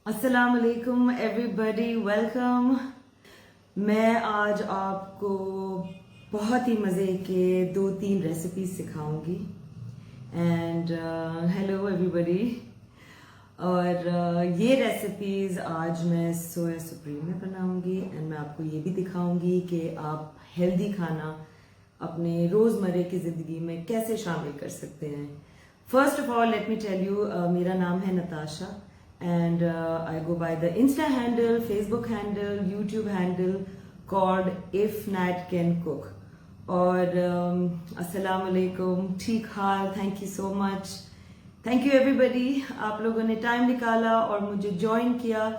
अस्सलाम वालेकुम everybody, welcome. मैं आज आपको बहुत ही मज़े के 2-3 रेसिपीज सिखाऊंगी। And hello everybody. और ये रेसिपीज आज मैं सोया सुप्रीम में बनाऊंगी एंड मैं आपको ये भी दिखाऊंगी कि आप हेल्दी खाना अपने रोज़मर्रे की ज़िंदगी में कैसे शामिल कर सकते हैं। First of all let me tell you, मेरा नाम है Natasha and I go by the Insta handle, Facebook handle, YouTube handle called If Nat Can Cook. और अस्सलाम वालेकुम, ठीक हाल, thank you so much, thank you everybody. आप लोगों ने टाइम निकाला और मुझे ज्वाइन किया।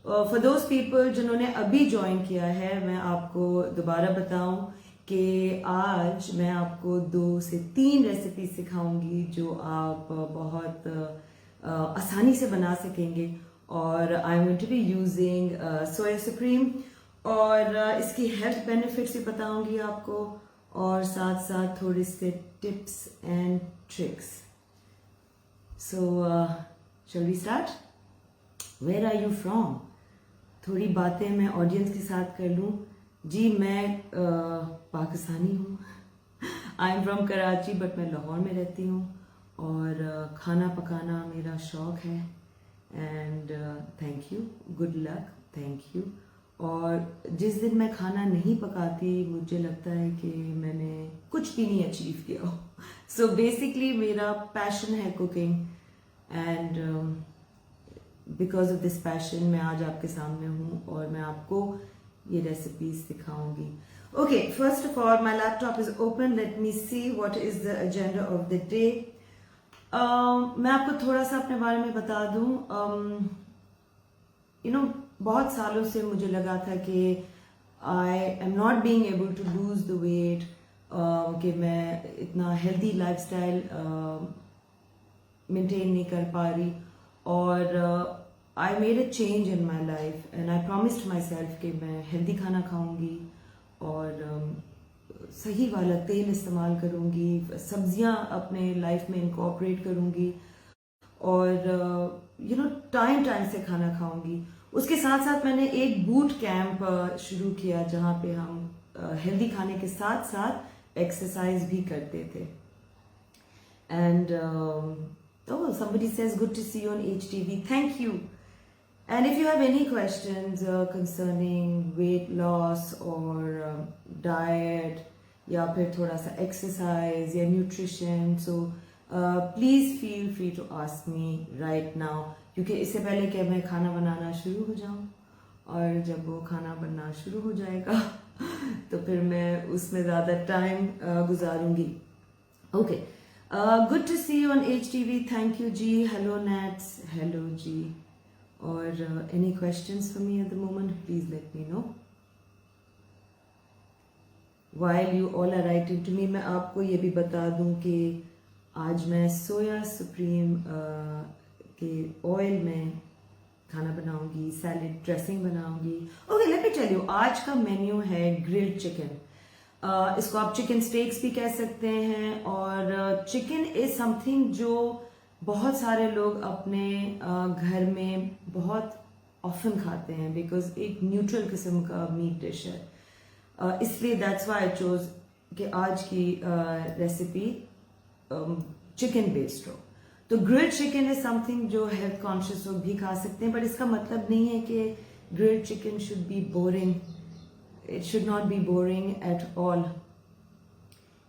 फॉर दोज पीपल जिन्होंने अभी ज्वाइन किया है, मैं आपको दोबारा बताऊं कि आज मैं आपको 2 से 3 रेसिपी सिखाऊंगी जो आप बहुत आसानी से बना सकेंगे। और I am going to be using Soya Supreme और इसकी हेल्थ बेनिफिट्स भी बताऊंगी आपको, और साथ साथ थोड़े से tips and tricks. So shall we start? Where are you from? थोड़ी बातें मैं ऑडियंस के साथ कर लूँ। जी मैं पाकिस्तानी हूँ। I am from Karachi but मैं लाहौर में रहती हूँ और खाना पकाना मेरा शौक है। And thank you, good luck, thank you. और जिस दिन मैं खाना नहीं पकाती मुझे लगता है कि मैंने कुछ भी नहीं अचीव किया हो। सो बेसिकली मेरा पैशन है cooking and because of this passion मैं आज आपके सामने हूँ और मैं आपको ये रेसिपीज सिखाऊंगी। Okay, first of all my laptop is open, let me see what is the agenda of the day. मैं आपको थोड़ा सा अपने बारे में बता दूं। बहुत सालों से मुझे लगा था कि I am not being able to lose the weight, कि मैं इतना हेल्दी लाइफस्टाइल मेंटेन नहीं कर पा रही। और I made a change in my life and I promised my self कि मैं हेल्दी खाना खाऊंगी और सही वाला तेल इस्तेमाल करूंगी, सब्जियां अपने लाइफ में इनकॉर्पोरेट करूंगी और टाइम टाइम से खाना खाऊंगी। उसके साथ साथ मैंने एक बूट कैंप शुरू किया जहाँ पे हम हेल्दी खाने के साथ साथ एक्सरसाइज भी करते थे। And somebody says good to see you on HTV, thank you. And if you have any questions concerning weight loss or diet या फिर थोड़ा सा एक्सरसाइज या nutrition, so please feel free to ask me right now, क्योंकि इससे पहले कि मैं खाना बनाना शुरू हो जाऊं, और जब वो खाना बनना शुरू हो जाएगा तो फिर मैं उसमें ज़्यादा टाइम गुजारूंगी। Okay, good to see you on HTV, thank you जी। हेलो नेट्स, हेलो जी। और any questions for me at the moment, please let me know while you all are writing to me। मैं आपको ये भी बता दूं कि आज मैं सोया सुप्रीम के ऑयल में खाना बनाऊंगी, सैलेड ड्रेसिंग बनाऊंगी। Okay, let me tell you, आज का मेन्यू है ग्रिल्ड चिकन। इसको आप चिकन स्टेक्स भी कह सकते हैं। और चिकन इज समथिंग जो बहुत सारे लोग अपने घर में बहुत ऑफन खाते हैं बिकॉज एक न्यूट्रल किस्म का मीट डिश है। इसलिए दैट्स वाई आई चोज कि आज की रेसिपी चिकन बेस्ड हो। तो ग्रिल्ड चिकन इज समथिंग जो हेल्थ कॉन्शियस लोग भी खा सकते हैं, बट इसका मतलब नहीं है कि grilled chicken should be boring. It should not be boring at all,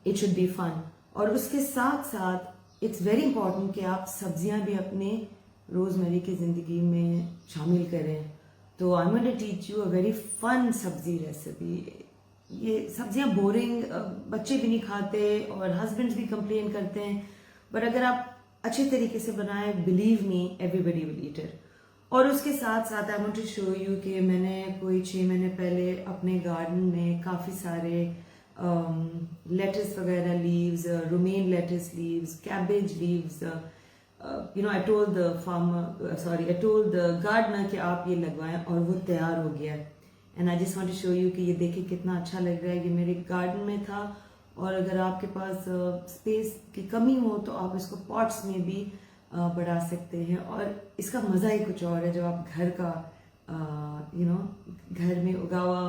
it should be fun. और उसके साथ साथ इट्स वेरी इंपॉर्टेंट कि आप सब्जियां भी अपने रोजमर्रे की जिंदगी में शामिल करें। तो I am going to teach you a very fun sabzi recipe. ये सब्जियां बोरिंग बच्चे भी नहीं खाते और हस्बैंड्स भी कंप्लेन करते हैं, बट अगर आप अच्छे तरीके से बनाएं, believe me, everybody will eat it. और उसके साथ साथ I want to show you कि मैंने कोई 6 महीने पहले अपने गार्डन में काफ़ी सारे लेटस वगैरह leaves, romaine lettuce leaves, cabbage leaves, I told the farmer, I told the gardener कि आप ये लगवाएं, और वो तैयार हो गया है। And I just want to show you कि ये देखिए कितना अच्छा लग रहा है। ये मेरे गार्डन में था, और अगर आपके पास स्पेस की कमी हो तो आप इसको पॉट्स में भी बढ़ा सकते हैं। और इसका मज़ा ही कुछ और है जब आप घर का घर में उगा हुआ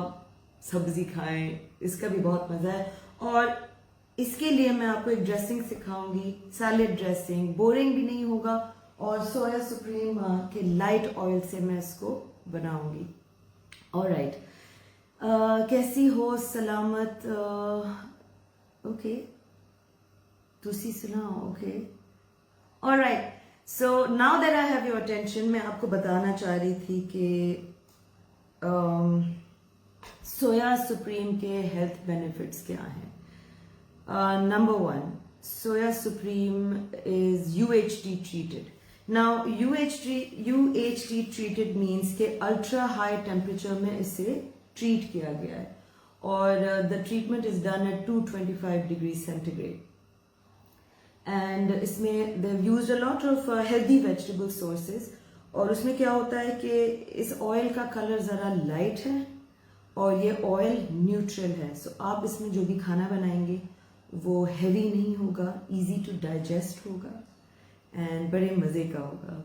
सब्जी खाएं, इसका भी बहुत मज़ा है। और इसके लिए मैं आपको एक ड्रेसिंग सिखाऊंगी, सैलेड ड्रेसिंग, बोरिंग भी नहीं होगा, और सोया सुप्रीम के लाइट ऑयल से मैं इसको बनाऊंगी। ऑलराइट, कैसी हो? सलामत? ओके, तुसी सुनाओ। Okay, alright, so now that I have your attention, मैं आपको बताना चाह रही थी कि सोया सुप्रीम के हेल्थ बेनिफिट्स क्या हैं। Number one, soya supreme is UHT treated. Now UHT treated means कि ultra high temperature में इसे treat किया गया है, और the treatment is done at 225 degrees centigrade. And इसमें they've used a lot of healthy vegetable sources, और उसमें क्या होता है कि इस ऑयल का कलर ज़रा लाइट है और ये ऑयल न्यूट्रल है। सो आप इसमें जो भी खाना बनाएंगे वो हैवी नहीं होगा, इजी टू डाइजेस्ट होगा एंड बड़े मज़े का होगा।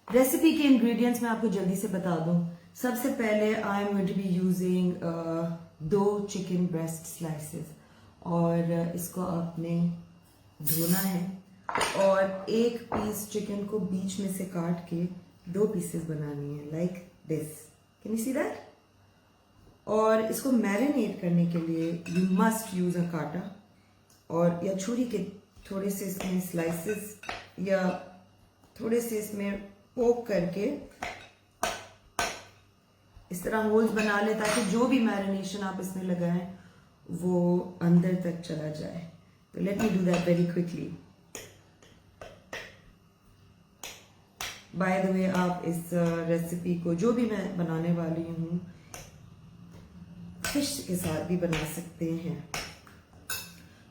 रेसिपी के इंग्रेडिएंट्स मैं आपको जल्दी से बता दूं। सबसे पहले I am going to be using 2 chicken breast slices, और इसको आपने धोना है, और एक पीस चिकन को बीच में से काट के 2 पीसेस बनानी है, like this. Can you see that? और इसको मैरिनेट करने के लिए यू मस्ट यूज अ काटा और या छुरी के थोड़े से इसमें स्लाइसेस या थोड़े से इसमें पोक करके इस तरह होल्स बना ले, ताकि जो भी मैरिनेशन आप इसमें लगाएं वो अंदर तक चला जाए। तो let me do that very quickly. By the way, आप इस रेसिपी को जो भी मैं बनाने वाली हूँ फिश के साथ भी बना सकते हैं।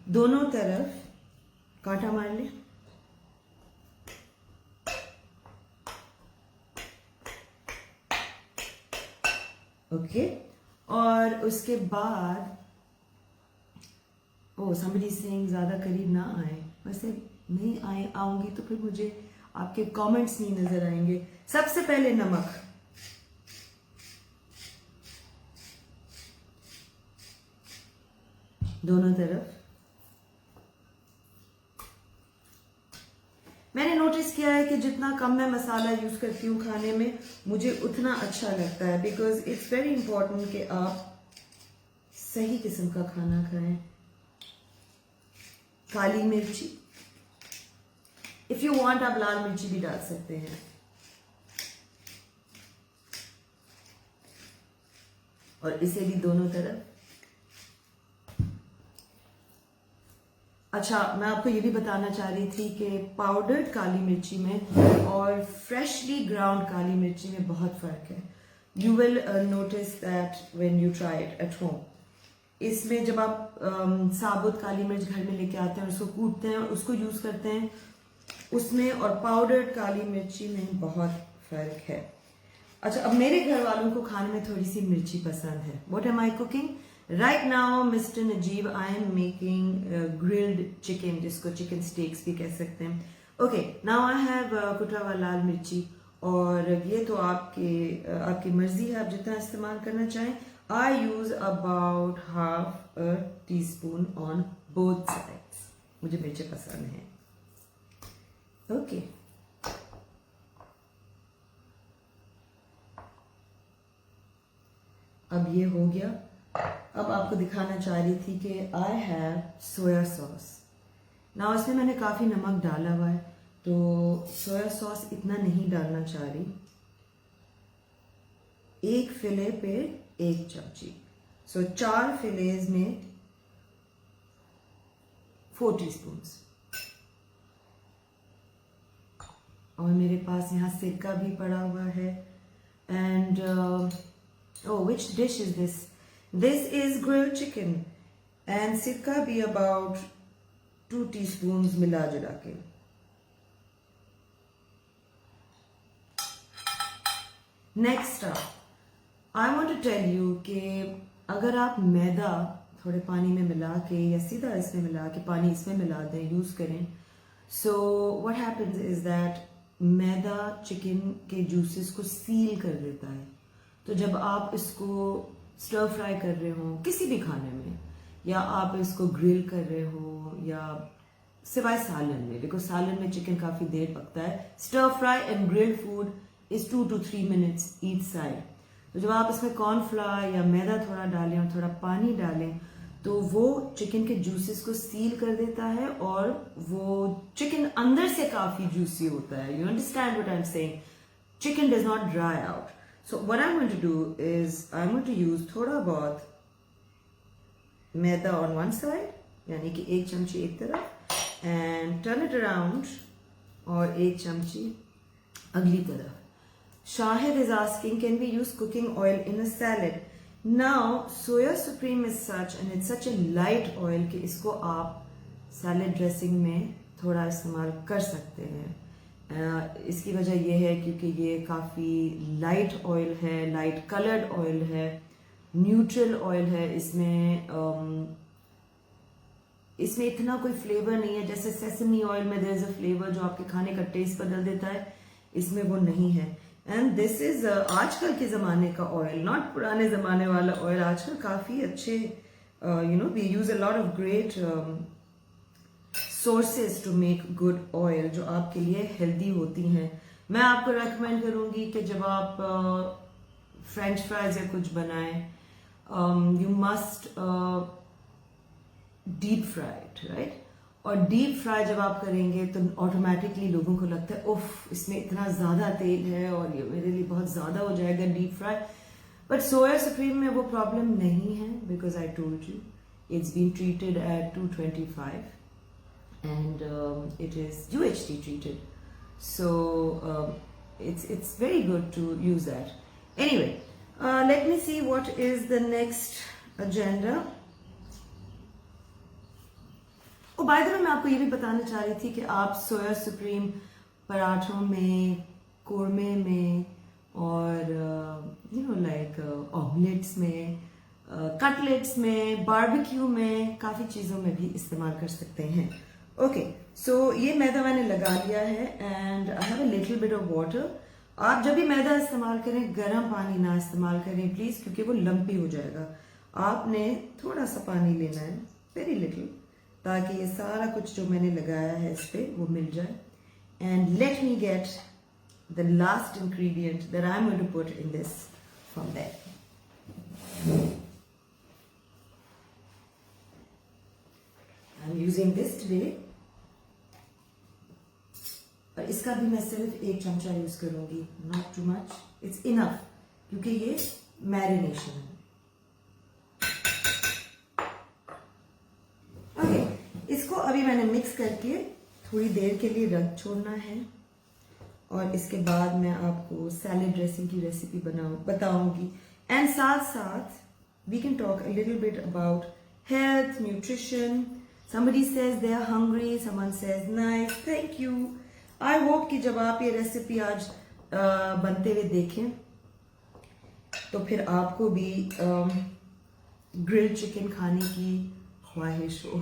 दोनों तरफ कांटा मार ले। ओके, और उसके बाद somebody saying ज्यादा करीब ना आए, वैसे नहीं आऊंगी तो फिर मुझे आपके कमेंट्स नहीं नजर आएंगे। सबसे पहले नमक, दोनों तरफ। मैंने नोटिस किया है कि जितना कम मैं मसाला यूज करती हूँ खाने में, मुझे उतना अच्छा लगता है, बिकॉज इट्स वेरी इंपॉर्टेंट कि आप सही किस्म का खाना खाएं। काली मिर्ची, इफ यू वांट आप लाल मिर्ची भी डाल सकते हैं। और इसे भी दोनों तरफ। अच्छा, मैं आपको ये भी बताना चाह रही थी कि पाउडर्ड काली मिर्ची में और फ्रेशली ग्राउंड काली मिर्ची में बहुत फर्क है। You will notice that when you try it at home. इसमें जब आप साबुत काली मिर्च घर में लेके आते हैं और उसको कूटते हैं और उसको यूज करते हैं, उसमें और पाउडर्ड काली मिर्ची में बहुत फर्क है। अच्छा, अब मेरे घर वालों को खाने में थोड़ी सी मिर्ची पसंद है। What am I cooking right now mister Najeeb? I am making grilled chicken, जिसको चिकन स्टेक्स भी कह सकते हैं। ओके, नाउ आई हैव कुटा हुआ लाल मिर्ची, और ये तो आपकी मर्जी है, आप जितना इस्तेमाल करना चाहें। I use about half a teaspoon on both sides, मुझे मिर्ची पसंद है। ओके, अब ये हो गया। अब आपको दिखाना चाह रही थी कि आई हैव सोया सॉस। ना इसमें मैंने काफ़ी नमक डाला हुआ है, तो सोया सॉस इतना नहीं डालना चाह रही। 1 फिले पे 1 चमची, सो 4 फिलेज में 4 टीस्पून। और मेरे पास यहाँ सिरका भी पड़ा हुआ है। And which dish is this? This is grilled chicken, and सिरका भी about 2 teaspoons मिला जुला के। Next up, I want to tell you कि अगर आप मैदा थोड़े पानी में मिला के या सीधा इसमें मिला के पानी इसमें मिला दें, यूज करें, so what happens is that maida chicken के जूसेस को सील कर देता है। तो जब आप इसको स्टर फ्राई कर रहे हो किसी भी खाने में, या आप इसको ग्रिल कर रहे हो, या सिवाय सालन में, बिकॉज सालन में चिकन काफी देर पकता है, stir fry and grilled food is 2 to 3 minutes each side. तो जब आप इसमें कॉर्नफ्लावर या मैदा थोड़ा डालें और थोड़ा पानी डालें तो वो चिकन के जूसेस को सील कर देता है और वो चिकन अंदर से काफी जूसी होता है। You understand what I am saying? Chicken does not dry out. So what I am going to do is I am going to use थोड़ा बहुत मैदा ऑन वन साइड, यानी कि 1 चमची एक तरफ, एंड टर्न इट अराउंड, और 1 चमची अगली तरफ। Shahid is asking, can we use cooking oil in a salad? Now, soya supreme is such, and it's such a light oil कि इसको आप सैलेड ड्रेसिंग में थोड़ा इस्तेमाल कर सकते हैं। इसकी वजह यह है क्योंकि ये काफ़ी लाइट ऑयल है, लाइट कलर्ड ऑयल है, न्यूट्रल ऑयल है। इसमें इतना कोई फ्लेवर नहीं है, जैसे सेसमी ऑयल में देयर इज अ फ्लेवर जो आपके खाने का टेस्ट बदल देता है, इसमें वो नहीं है। एंड दिस इज आजकल के ज़माने का ऑयल, नॉट पुराने ज़माने वाला ऑयल। आजकल काफ़ी अच्छे we use a lot of great sources to make good oil जो आपके लिए हेल्दी होती हैं। मैं आपको रेकमेंड करूँगी कि जब आप फ्रेंच फ्राइज या कुछ बनाएं, you must deep fried, right? और डीप फ्राई जब आप करेंगे तो ऑटोमेटिकली लोगों को लगता है उफ इसमें इतना ज़्यादा तेल है और ये मेरे लिए बहुत ज़्यादा हो जाएगा deep fry. But Soya Supreme में वो प्रॉब्लम नहीं है, because I told you it's been treated at 225 and it is UHT treated, so it's very good to use that. Anyway, let me see what is the next agenda. और by the way मैं आपको ये भी बताना चाह रही थी कि आप सोया सुप्रीम पराठों में, कोरमे में, और लाइक ऑमलेट्स में, कटलेट्स में, बारबेक्यू में, काफ़ी चीज़ों में भी इस्तेमाल कर सकते हैं। ओके, सो ये मैदा मैंने लगा लिया है and I have a little bit of water. आप जब भी मैदा इस्तेमाल करें गर्म पानी ना इस्तेमाल करें प्लीज़, क्योंकि वो लंपी हो जाएगा। आपने थोड़ा सा पानी लेना है, वेरी लिटिल, ताकि ये सारा कुछ जो मैंने लगाया है इस पे वो मिल जाए। And let me get the last ingredient that I am going to put in this from that. I am using this today, और इसका भी मैं सिर्फ 1 चमचा यूज करूंगी, not too much, it's enough, क्योंकि ये मैरिनेशन है। इसको अभी मैंने मिक्स करके थोड़ी देर के लिए रख छोड़ना है, और इसके बाद मैं आपको सैलेड ड्रेसिंग की रेसिपी बताऊंगी। एंड साथ साथ we can talk a little bit about health, nutrition. Somebody says they are hungry, someone says nice, thank you. I hope कि जब आप ये रेसिपी आज बनते हुए देखें तो फिर आपको भी ग्रिल्ड चिकन खाने की ख्वाहिश हो।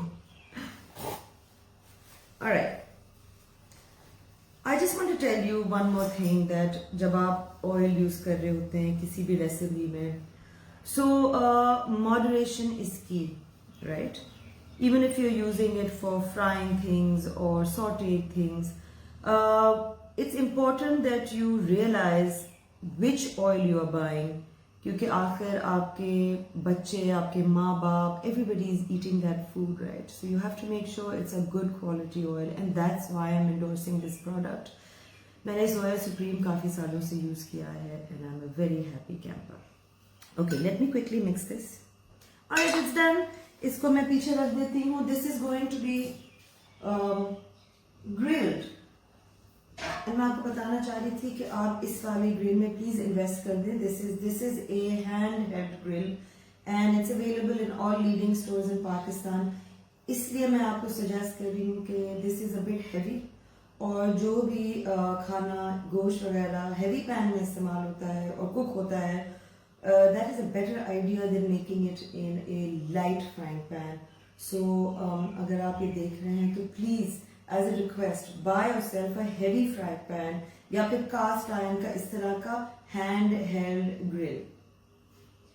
Alright, I just want to tell you one more thing that जब आप oil use कर रहे होते हैं किसी भी रेसिपी में, so moderation is key, right? Even if you're using it for frying things or sauteing things, it's important that you realize which oil you are buying, क्योंकि आखिर आपके बच्चे, आपके माँ बाप, everybody is eating that food, right? So you have to make sure it's a good quality oil, and that's why I'm endorsing this product. मैंने सोया supreme काफ़ी सालों से यूज़ किया है and I'm a very happy camper. Okay, let me quickly mix this. Alright, it's done. इसको मैं पीछे रख देती हूँ. This is going to be grilled. और मैं आपको बताना चाह रही थी कि आप इस वाले ग्रिल में प्लीज इन्वेस्ट कर दें। This is a hand held grill and it's available in all leading stores in Pakistan. इसलिए मैं आपको सजेस्ट कर रही हूँ कि this is a bit heavy, और जो भी खाना गोश्त वगैरह हैवी पैन में इस्तेमाल होता है और कुक होता है, that is a better idea than making it in a light frying pan. So अगर आप ये देख रहे हैं तो please as a request buy yourself a heavy fry pan या फिर कास्ट आयरन का इस तरह का हैंड हेल्ड ग्रिल.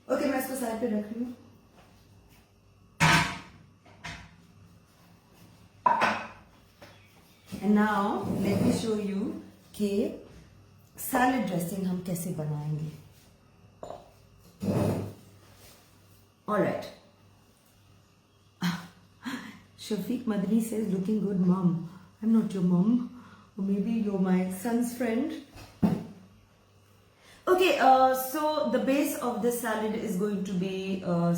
ओके, मैं इसको साइड पे रख रही हूँ. And now let me show you कि सैलेड ड्रेसिंग हम कैसे बनाएंगे. Alright. Shafiq Madani says, looking good, mom. I'm not your mom. Or maybe you're my son's friend. Okay, so the base of this salad is going to be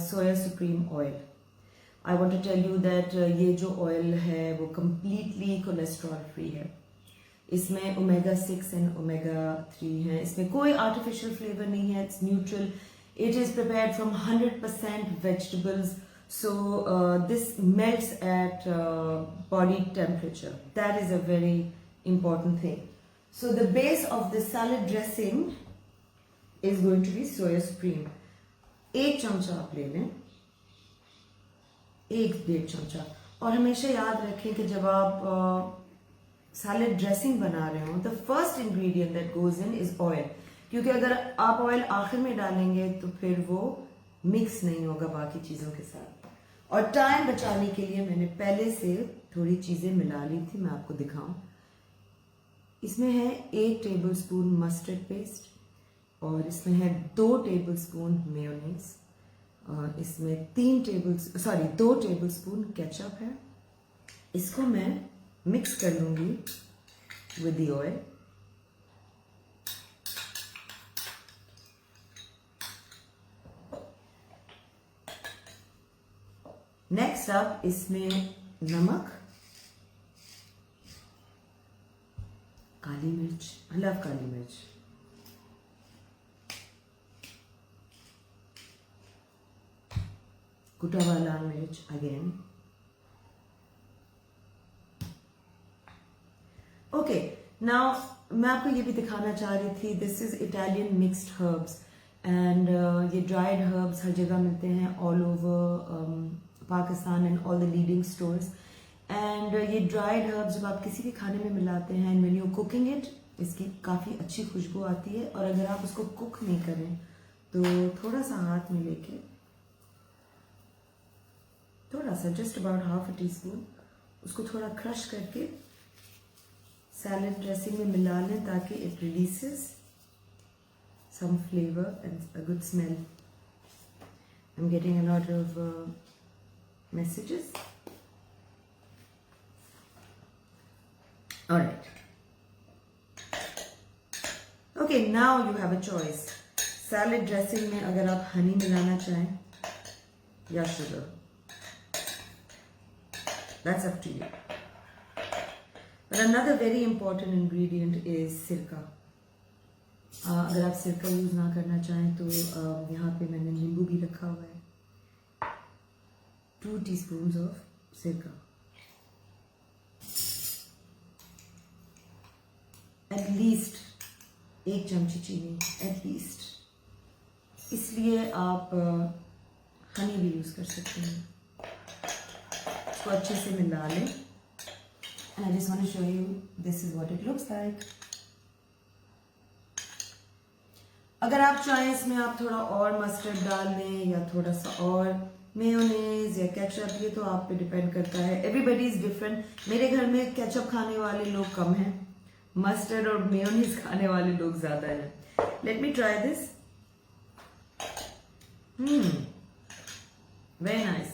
soya supreme oil. I want to tell you that ये जो oil है वो completely cholesterol free है. इसमें omega 6 and omega 3 है. इसमें कोई artificial flavor नहीं है. It's neutral. It is prepared from 100% vegetables. So this melts at body temperature. That is a very important thing. So the base of the salad dressing is going to be soya supreme. 1 चमचा आप ले लें, 1-1.5 चमचा. और हमेशा याद रखें कि जब आप सैलेड ड्रेसिंग बना रहे हो, the first ingredient that goes in is oil. क्योंकि अगर आप ऑयल आखिर में डालेंगे तो फिर वो मिक्स नहीं होगा बाकी चीजों के साथ. और टाइम बचाने के लिए मैंने पहले से थोड़ी चीजें मिला ली थी, मैं आपको दिखाऊं. इसमें है 1 टेबलस्पून मस्टर्ड पेस्ट और इसमें है 2 टेबलस्पून मेयोनीज और इसमें 2 टेबलस्पून केचप है. इसको मैं मिक्स कर लूंगी with the oil. Next up इसमें नमक, काली मिर्च, आई लव काली मिर्च, कुटा हुआ लाल मिर्च अगेन. ओके, नाउ मैं आपको ये भी दिखाना चाह रही थी, this is Italian mixed herbs and ये ड्राइड हर्ब्स हर जगह मिलते हैं all over Pakistan and all the leading stores. And ये ड्राइड हर्ब्स जब आप किसी भी खाने में मिलाते हैं and when you cooking it, इसकी काफ़ी अच्छी खुशबू आती है. और अगर आप उसको कुक नहीं करें तो थोड़ा सा हाथ में लेके थोड़ा सा just about half a teaspoon उसको थोड़ा क्रश करके सैलेड ड्रेसिंग में मिला लें ताकि it releases some flavour and a good smell. I am getting a lot of messages. All right. Okay, now you have a choice. Salad dressing में अगर आप हनी मिलाना चाहें या sugar, that's up to you. But another very important ingredient is सिरका. अगर आप सिरका यूज ना करना चाहें तो यहाँ पे मैंने नींबू भी रखा हुआ है. 2 teaspoons of सिरका. At least 1 चमची चीनी, at least. इसलिए आप हनी भी यूज कर सकते हैं. इसको अच्छे से मिला लें. And I just want to show you this is what it looks like. अगर आप चाहें इसमें आप थोड़ा और मस्टर्ड डाल दें या थोड़ा सा और मेयोनीज या केचप, ये तो आप पे डिपेंड करता है. Everybody is different. मेरे घर में केचप खाने वाले लोग कम हैं, मस्टर्ड और मेयोनीज खाने वाले लोग ज्यादा हैं. Let me try this. Very nice.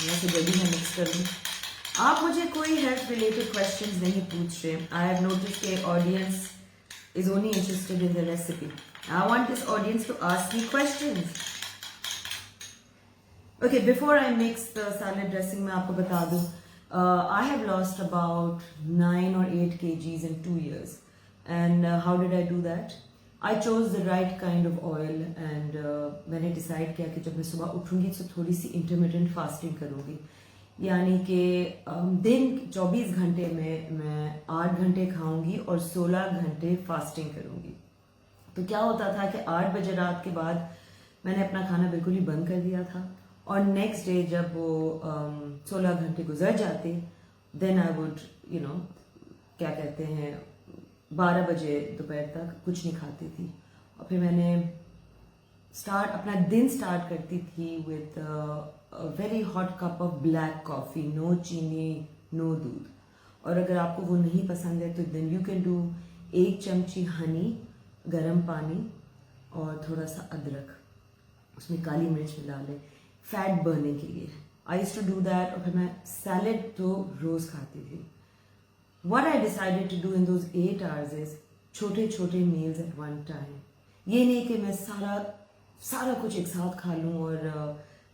ऐसे बड़ी मैं मिक्स कर दूं. आप मुझे कोई हेल्थ रिलेटेड क्वेश्चंस नहीं पूछ रहे. आई हैव नोटिस के audience is only interested in the recipe. I want this audience to ask me questions. Okay, before I mix the salad dressing, मैं आपको बता दूं, I have lost about 9 or 8 kgs in 2 years. And how did I do that? I chose the right kind of oil and मैंने decide किया कि जब मैं सुबह उठूंगी तो थोड़ी सी intermittent fasting करूंगी. यानी कि दिन 24 घंटे में मैं 8 घंटे खाऊंगी और 16 घंटे फास्टिंग करूंगी. तो क्या होता था कि 8 बजे रात के बाद मैंने अपना खाना बिल्कुल ही बंद कर दिया था और नेक्स्ट डे जब वो 16 घंटे गुजर जाते, देन आई वुड क्या कहते हैं 12 बजे दोपहर तक कुछ नहीं खाती थी। और फिर मैंने अपना दिन स्टार्ट करती थी with very hot cup of black coffee, no चीनी नो दूध। और अगर आपको वो नहीं पसंद है तो देन यू कैन डू 1 चमची हनी, गर्म पानी और थोड़ा सा अदरक, उसमें काली मिर्च मिला लें फैट बर्निंग के लिए। I used to do that. और फिर मैं सैलेड तो रोज़ खाती थी। What I decided to do in those 8 hours is छोटे छोटे मील्स एट वन टाइम। ये नहीं कि मैं सारा कुछ एक साथ खा लूँ और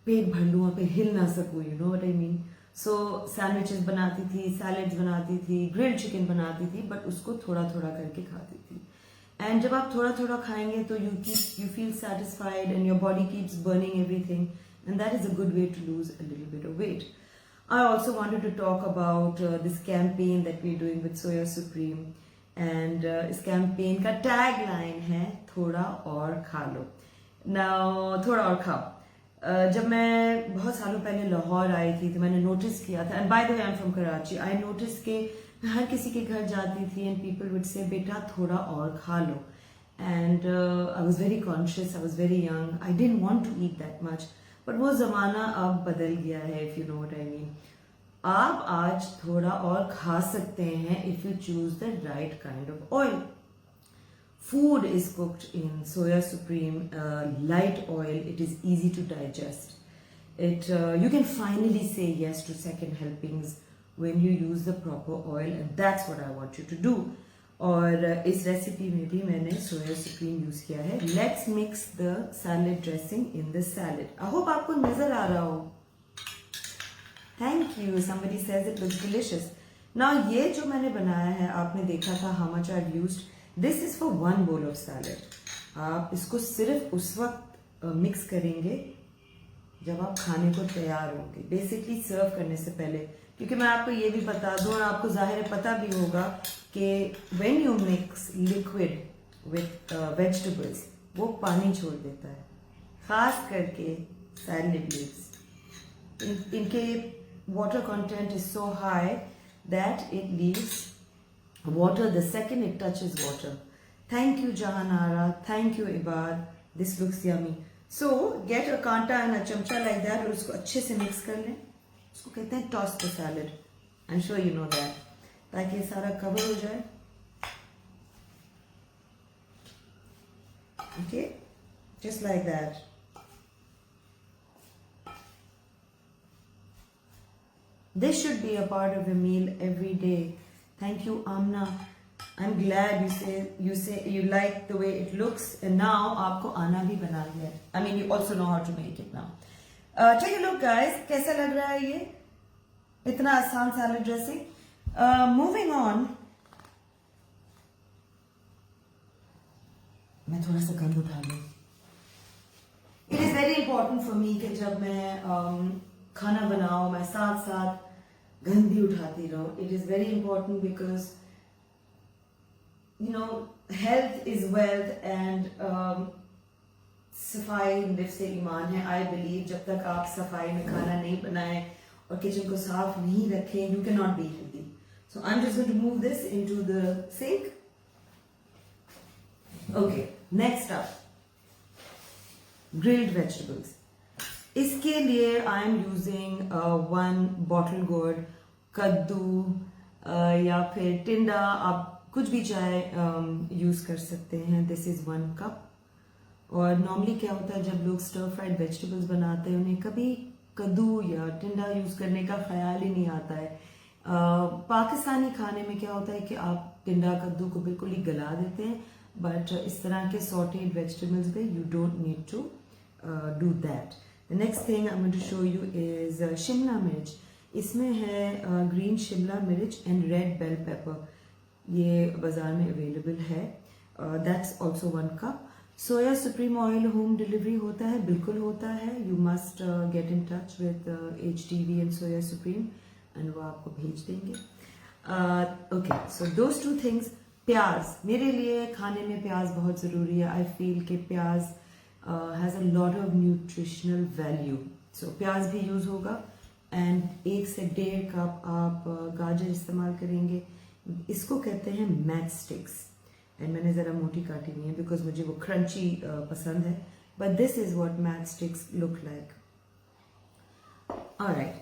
पेट भर लूँ और फिर हिल ना सकूँ, you know what I mean. So sandwiches बनाती थी, सैलेड्स बनाती थी, ग्रिल्ड चिकन बनाती थी, बट उसको थोड़ा थोड़ा करके खाती थी। एंड जब आप थोड़ा थोड़ा खाएंगे तो you feel satisfied and your body keeps burning everything, and that is a good way to lose a little bit of weight. I also wanted to talk about this campaign that we're doing with Soya Supreme, and इस campaign का tagline है थोड़ा और खा लो। Now थोड़ा और खाओ। जब मैं बहुत सालों पहले लाहौर आई थी तो मैंने नोटिस किया था, and by the way I'm from Karachi, I noticed कि मैं हर किसी के घर जाती थी and people would say बेटा थोड़ा और खा लो, and I was very conscious, I was very young, I didn't want to eat that much. But वो ज़माना अब बदल गया है, if you know what I mean. आप आज थोड़ा और खा सकते हैं if you choose the right kind of oil. Food is cooked in Soya Supreme light oil, it is easy to digest it, you can finally say yes to second helpings when you use the proper oil, and that's what I want you to do. और इस recipe में भी मैंने सोया supreme use किया है। Let's mix the salad dressing in the salad. I hope आपको नजर आ रहा हो। Thank you, somebody says it looks delicious. Now ये जो मैंने बनाया है, आपने देखा था how much I used, this is for 1 bowl of salad. आप इसको सिर्फ उस वक्त मिक्स करेंगे जब आप खाने को तैयार होंगे, बेसिकली सर्व करने से पहले, क्योंकि मैं आपको ये भी बता दूं और आपको जाहिर पता भी होगा कि when you mix liquid with vegetables वो पानी छोड़ देता है, खास करके सैलेड लीव्स। इनके water content is so high that it leaves water the second it touches water. Thank you Jahanara, thank you Ibad, this looks yummy. So get a कांटा and अ चमचा लाइक दैट और उसको अच्छे से मिक्स कर लें। उसको कहते हैं toss the salad, I am sure you know that, ताकि ये सारा कवर हो जाए। Okay, just like that. This should be a part of your meal every day. Thank you Amna, I'm glad you like the way it looks, and now आपको आना भी बना लिया है। I mean you also know how to make it now. Take a look guys, कैसा लग रहा है ये इतना आसान सैलेड ड्रेसिंग। Moving on, मैं थोड़ा सा गंद उठा लूँ। It is very important for me कि जब मैं खाना बनाऊँ मैं साथ साथ गंद भी उठाती रहूँ। It is very important because you know health is wealth, and सफाई लिफ्ट से ईमान है। आई बिलीव जब तक आप सफाई में खाना नहीं बनाएं और किचन को साफ नहीं रखें, you can not be healthy. So I am just going to move this into the sink. Okay, next up grilled vegetables. इसके लिए I am using 1 bottle gourd, कद्दू या फिर टिंडा, आप कुछ भी चाहे यूज कर सकते हैं। This is 1 cup। और नॉर्मली क्या होता है जब लोग स्टर फ्राइड वेजिटेबल्स बनाते हैं उन्हें कभी कद्दू या टिंडा यूज करने का ख्याल ही नहीं आता है। पाकिस्तानी खाने में क्या होता है कि आप टिंडा कद्दू को बिल्कुल ही गला देते हैं, बट इस तरह के सॉटेड वेजिटेबल्स पे you don't need to do that. The next thing I want to show you is Shimla mirch. इसमें है ग्रीन शिमला मिर्च एंड रेड बेल पेपर, ये बाजार में अवेलेबल है। That's also 1 cup। Soya supreme oil home delivery होता है, बिल्कुल होता है। You must get in touch with HTV and Soya supreme and वो आपको भेज देंगे। Okay, so those 2 things. प्याज, मेरे लिए खाने में प्याज बहुत ज़रूरी है। आई फील कि प्याज has a lot of nutritional value so प्याज भी यूज होगा एंड 1 से 1.5 कप आप गाजर इस्तेमाल करेंगे. इसको कहते हैं मैच स्टिक्स एंड मैंने ज़रा मोटी काटी हुई है बिकॉज मुझे वो क्रंची पसंद है. But this is what match sticks look like. Alright,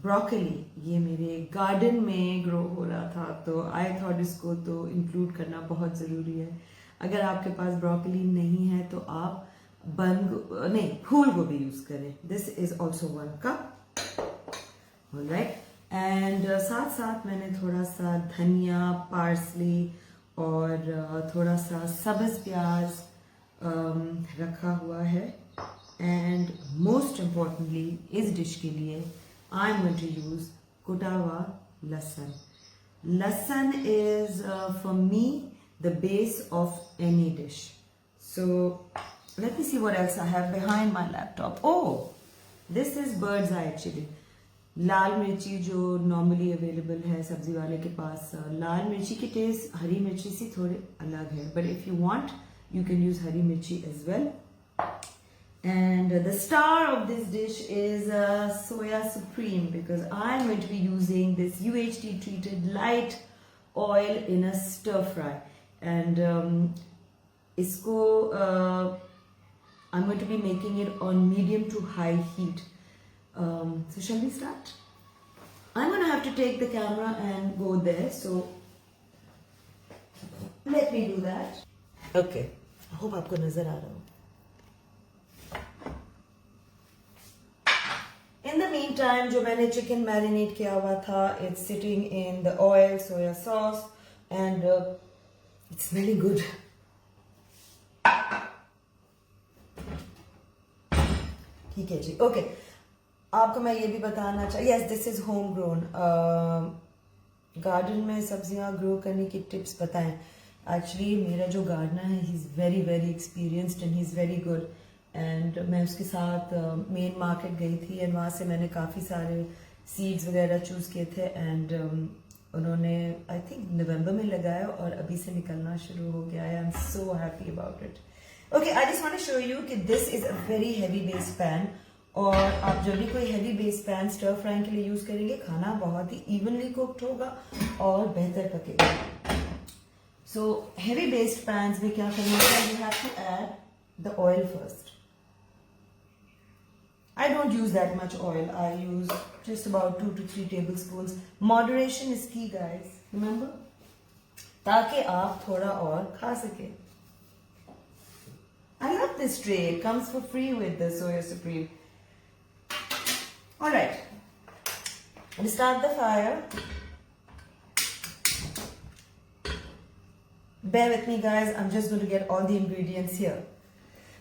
broccoli ये मेरे गार्डन में ग्रो हो रहा था तो आई थॉट इसको तो इंक्लूड करना बहुत ज़रूरी है. अगर आपके पास ब्रोकली नहीं है तो आप फूल गोभी यूज़ करें. This is also 1 cup. Alright, and साथ साथ मैंने थोड़ा सा धनिया, पार्सली और थोड़ा सा सब्ज प्याज रखा हुआ है. एंड मोस्ट इम्पॉर्टेंटली इस डिश के लिए I am going to use कुटा हुआ लहसुन. लहसुन is for me the base of any dish. So let me see what else I have behind my laptop. Oh, this is bird's eye chili. लाल मिर्ची जो normally available है सब्जी वाले के पास, लाल मिर्ची की टेस्ट हरी मिर्ची से थोड़े अलग है. But if you want you can use hari mirchi as well. And the star of this dish is soya supreme because I'm going to be using this UHT treated light oil in a stir fry. And isko I'm going to be making it on medium to high heat. So shall we start? I'm going to have to take the camera and go there, so let me do that. Okay, I hope आपको नजर आ रहा हो. In the meantime, जो मैंने chicken marinate किया हुआ था, it's sitting in the oil, soya sauce, and it's smelling good. ठीक है जी. Okay, आपको मैं ये भी बताना चाहिए. Yes, this is home grown. Garden में सब्जियां ग्रो करने की टिप्स बताएं. एक्चुअली मेरा जो गार्डनर है he is very very experienced and he is very good. And मैं उसके साथ मेन मार्केट गई थी एंड वहाँ से मैंने काफ़ी सारे सीड्स वगैरह चूज़ किए थे. एंड उन्होंने आई थिंक नवंबर में लगाया और अभी से निकलना शुरू हो गया है. I am so happy about it. Okay, I just want to show you कि this is a very heavy base pan. और आप जब भी कोई heavy base pan stir frying के लिए यूज़ करेंगे, खाना बहुत ही इवनली कुक्ड होगा और बेहतर पकेगा. So heavy based pans में क्या करना है, you have to add the oil first. I don't use that much oil. I use just about 2 to 3 tablespoons. Moderation is key, guys. Remember? ताकि आप थोड़ा और खा सके. I love this tray. It comes for free with the Soya Supreme. All right. We'll start the fire. Bear with me guys, I'm just going to get all the ingredients here.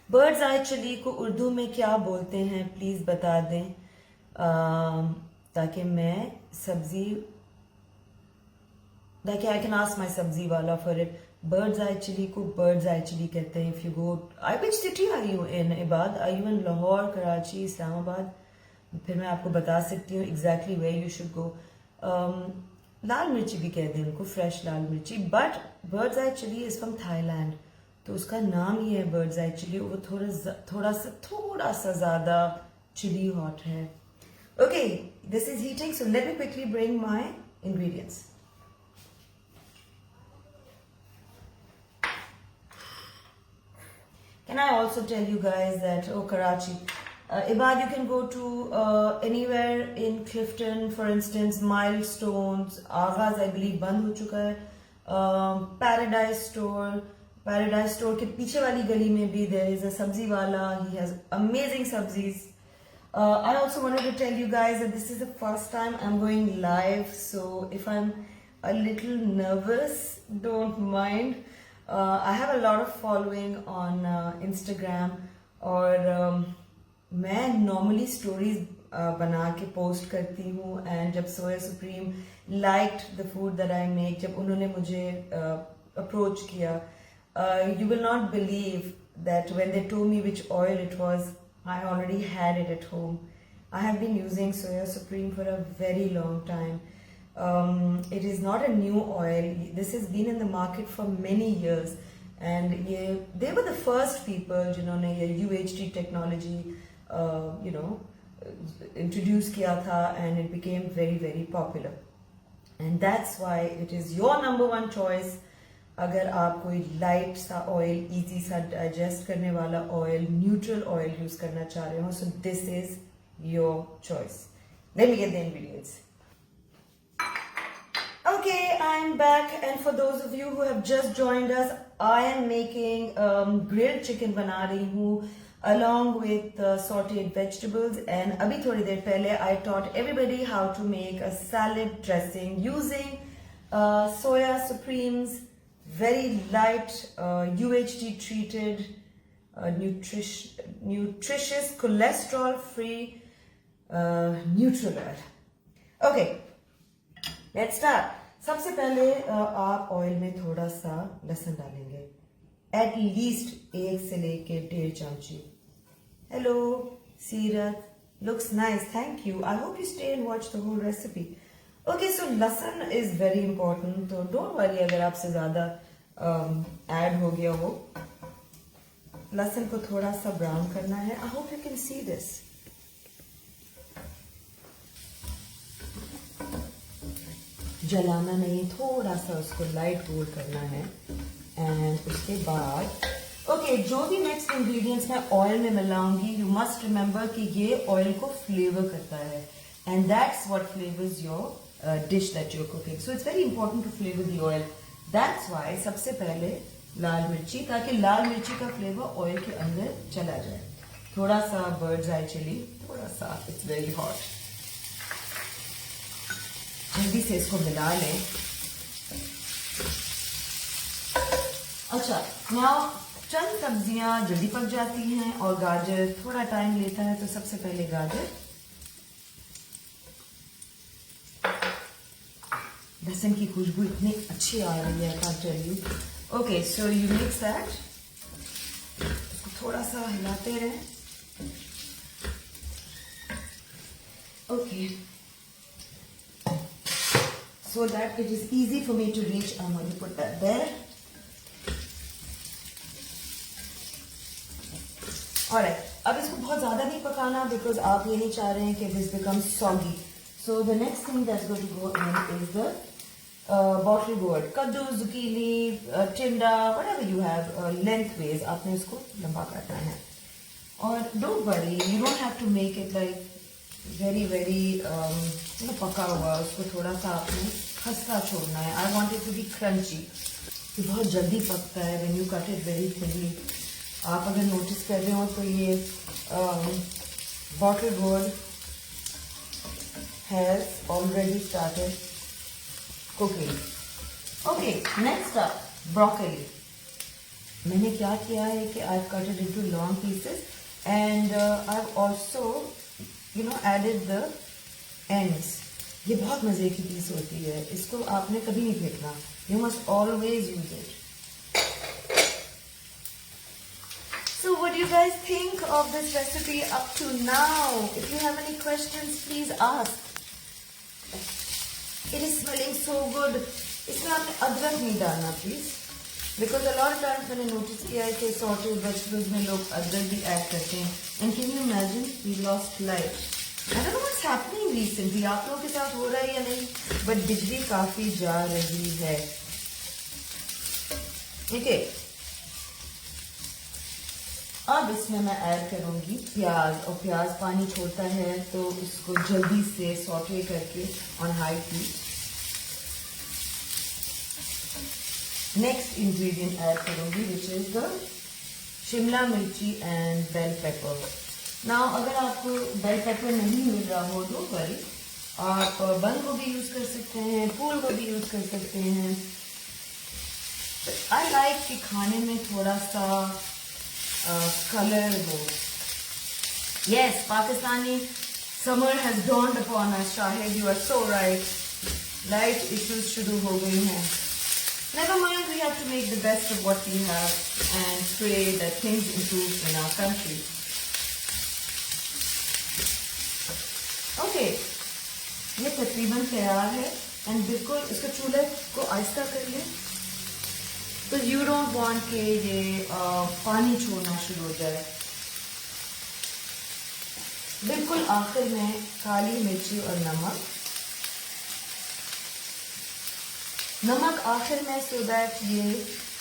Bird's eye chili को उर्दू में क्या बोलते हैं please बता दें, ताकि मैं सब्जी ताकि I can ask my सब्जी वाला for it. Bird's eye chili को bird's eye chili कहते हैं. If you go, which city are you in, Ibad? Are you in Lahore, Karachi, Islamabad? फिर मैं आपको बता सकती हूँ exactly where you should go. लाल मिर्ची भी कहते हैं उनको, फ्रेश लाल मिर्ची. But bird's eye chilli is from Thailand, तो उसका नाम ही है बर्ड्स आई चिली. वो थोड़ा सा ज्यादा चिली हॉट है. Okay, this is heating, so let me quickly bring my ingredients. Can I also tell you guys that, Karachi, Ibad, you can go to anywhere in Clifton, for instance, Milestones, Agha's, I believe, बंद हो चुका है. Paradise Store के पीछे वाली गली में भी there is a sabzi wala. He has amazing sabzis. I also wanted to tell you guys that this is the first time I'm going live, so if I'm a little nervous, don't mind. I have a lot of following on Instagram, और मैं normally stories बना के post करती हूँ. And जब Soya Supreme liked the food that I make, जब उन्होंने मुझे अप्रोच किया, you will not believe that when they told me which oil it was, I already had it at home. I have been using Soya Supreme for a very long time. It is not a new oil. This has been in the market for many years, and they were the first people जिन्होंने ये UHT technology you know introduce किया था and it became very very popular and that's why it is your number one choice. अगर आप कोई light सा oil, easy सा digest करने वाला ऑयल, न्यूट्रल ऑयल यूज करना चाह रहे हो, so this is your choice. Late me get the ingredients. Okay, I'm back, and for those of you who have just joined us, I am making grilled chicken बना रही हूँ along with sauteed vegetables. And अभी थोड़ी देर पहले I taught everybody how to make a salad dressing using soya supremes, very light UHT treated, nutritious, cholesterol free neutral oil. Okay. Let's start. सबसे पहले आप oil में थोड़ा सा लहसुन डालेंगे, एट लीस्ट 1 से लेके 1.5 चमची. Hello Seerat, looks nice, thank you. I hope you stay and watch the whole recipe. Okay, so lahsun is very important, तो डोंट वरी अगर आपसे ज्यादा ऐड हो गया हो. लहसुन को थोड़ा सा ब्राउन करना है. आई hope you can see this. जलाना नहीं, थोड़ा सा उसको लाइट गोल्ड करना है. एंड उसके बाद ओके, जो भी नेक्स्ट इंग्रेडिएंट्स मैं ऑयल में मिलाऊंगी, यू मस्ट रिमेंबर कि ये ऑयल को फ्लेवर करता है and that's what flavours your dish that you are cooking. So it's very important to flavour the oil. That's why सबसे पहले लाल मिर्ची, ताकि लाल मिर्ची का फ्लेवर ऑयल के अंदर चला जाए. थोड़ा सा बर्ड्स आई चिली, थोड़ा सा, इट्स वेरी हॉट. जल्दी से इसको मिला लें. अच्छा, नाउ चंद सब्जियां जल्दी पक जाती हैं और गाजर थोड़ा टाइम लेता है, तो सबसे पहले गाजर. लहसुन की खुशबू इतनी अच्छी आ रही है, I can tell you. Okay, so you mix that. इसको थोड़ा सा हिलाते रहें. Okay, so that it is easy for me to reach. I'm going to put that there. Alright, अब इसको बहुत ज़्यादा नहीं पकाना because आप ये नहीं चाह रहे हैं कि this becomes soggy. So the next thing that's going to go in is the bottle gourd. कद्दू, zucchini, टिंडा, whatever you have, lengthways आपने इसको लंबा काटना है. और don't worry, you don't have to make it like very very पका हुआ. उसको थोड़ा सा आपने खस्ता छोड़ना है. I want it to be crunchy. ये बहुत जल्दी पकता है when you cut it very thinly. आप अगर नोटिस कर रहे हो तो ये bottle gourd has already started cooking. Okay, next up broccoli. मैंने क्या किया है कि I cut it into long pieces and I also added the ends. ये बहुत मजे की पीस होती है. इसको आपने कभी नहीं फेंकना. You must always use it. So what do you guys think of this recipe up to now? If you have any questions, please ask. It is smelling so good. इसमें आपने अदरक नहीं डालना please, because a lot of times मैंने notice किया है कि sauteed vegetables में लोग अदरक भी ऐड करते हैं. And can you imagine? We lost light. I don't know what's happening recently. आप लोगों के साथ हो रहा है या नहीं, but बिजली काफी जा रही है. ठीक है, अब इसमें मैं ऐड करूंगी प्याज. और प्याज पानी छोड़ता है तो इसको जल्दी से सॉटे करके on high heat. Next ingredient add करूंगी विच इज द शिमला मिर्ची एंड बेल पेपर. नाउ अगर आपको बेल पेपर नहीं मिल रहा हो, डोंट वरी, आप बंद गोभी यूज कर सकते हैं, फूल गोभी यूज कर सकते हैं. आई लाइक कि खाने में थोड़ा सा कलर हो. Yes, Pakistani summer has dawned upon us. Shahid, you are so right. Light issues शुरू हो गई हैं. Never mind, we have to make the best of what we have and pray that things improve in our country. Okay, ये तकरीबन तैयार है and बिल्कुल इसके चूल्हे को आहिस्ता कर लें, तो यू डोंट वांट के ये पानी छोड़ना शुरू हो जाए. बिल्कुल आखिर में काली मिर्ची और नमक, नमक आखिर में, सो दैट ये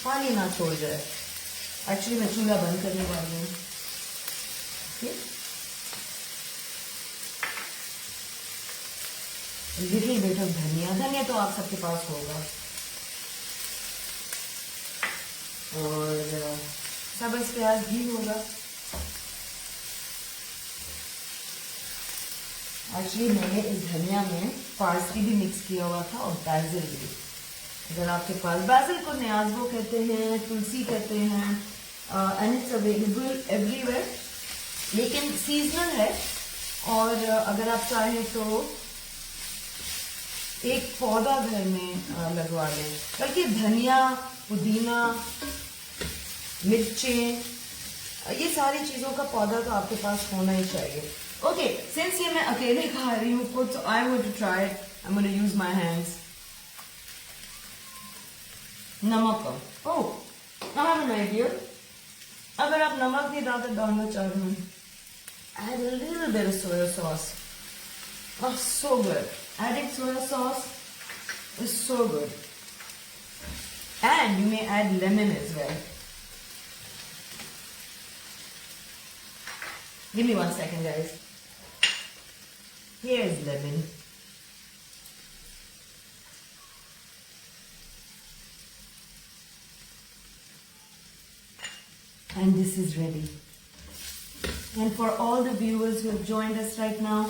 पानी ना छोड़ जाए। एक्चुअली मैं चूल्हा बंद करने वाली हूँ। लिटिल बिट ऑफ धनिया, धनिया तो आप सबके पास होगा। और सब्ज़ प्याज भी होगा। एक्चुअली मैंने इस धनिया में पार्सली भी मिक्स किया हुआ था और बैजिल भी। अगर आपके पास, बैजिल को न्याज़वो कहते हैं, तुलसी कहते हैं, एंड इट्स अवेलेबल एवरीवेयर, लेकिन सीजनल है। और अगर आप चाहें तो एक पौधा घर में लगवा लें। बल्कि धनिया, पुदीना, मिर्चें, ये सारी चीज़ों का पौधा तो आपके पास होना ही चाहिए। ओके, सिंस ये मैं अकेले खा रही हूँ खुद, so I want to try it. I'm going to use my hands. नमक, oh, I have an idea. अगर आप नमक नहीं डालना चाह रहे हैं, add a little bit of soya sauce. Oh, so good. Adding soya sauce is so good. And you may add lemon as well. Give me 1 second, guys. Here is lemon. And this is ready. And for all the viewers who have joined us right now,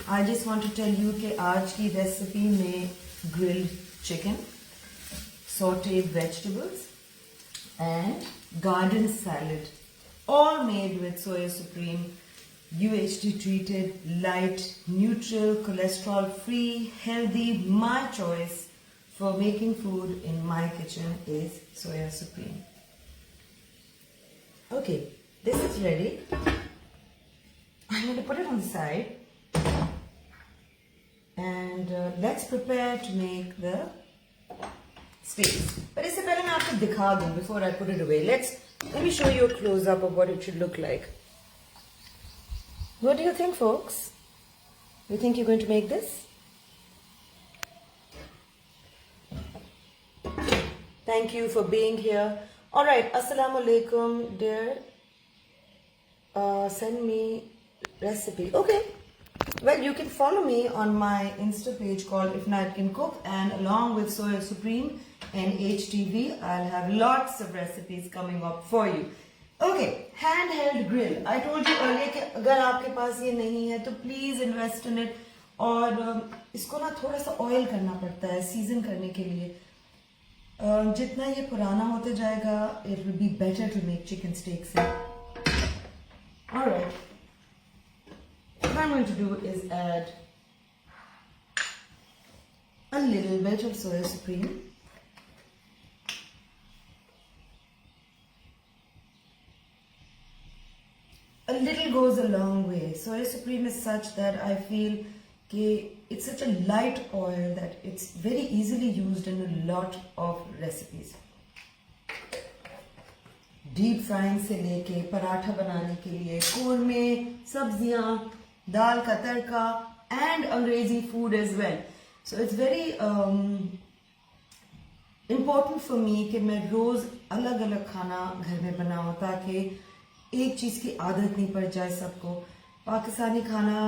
I just want to tell you कि आज की recipe में grilled chicken, sauteed vegetables and garden salad, all made with Soya Supreme, UHT treated, light, neutral, cholesterol free, healthy. My choice for making food in my kitchen is Soya Supreme. Okay, this is ready. I'm going to put it on the side. And let's prepare to make the steaks. But इससे पहले मैं आपको दिखा दूँ before I put it away. Let me show you a close-up of what it should look like. What do you think, folks? You think you're going to make this? Thank you for being here. All right, Assalamu alaikum, dear. Send me recipe. Okay. Well, you can follow me on my Insta page called If Night Can Cook, and along with Soya Supreme and HTV, I'll have lots of recipes coming up for you. Okay, handheld grill. I told you earlier कि अगर आपके पास ये नहीं है तो please invest in it. और इसको ना थोड़ा सा ऑयल करना पड़ता है सीजन करने के लिए. जितना ये पुराना होते जाएगा, it will be better to make chicken steaks. All right. What I'm going to do is add a little bit of Soya Supreme. A little goes a long way. Soya Supreme is such that I feel it's such a light oil that it's very easily used in a lot of recipes. Deep frying से लेके पराठा बनाने के लिए, कोरमे, सब्जियां, दाल का तड़का, and अंग्रेजी food as well. So it's very important for me कि मैं रोज अलग अलग खाना घर में बनाऊं ताकि एक चीज की आदत नहीं पड़ जाए सबको. पाकिस्तानी खाना,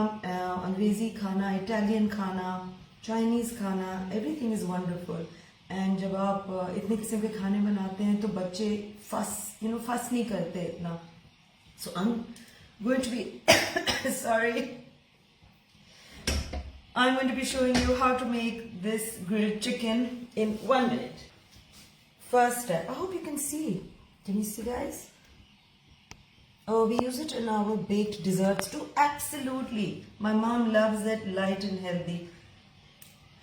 अंग्रेजी खाना, इटालियन खाना, चाइनीज खाना, एवरीथिंग इज वंडरफुल. एंड जब आप इतने किस्म के खाने बनाते हैं तो बच्चे फस नहीं करते इतना. So I am going to be sorry. I'm going to be showing you how to make this grilled chicken in 1 minute. First step. I hope you can see. Can you see, guys? Oh, we use it in our baked desserts too. Absolutely. My mom loves it, light and healthy.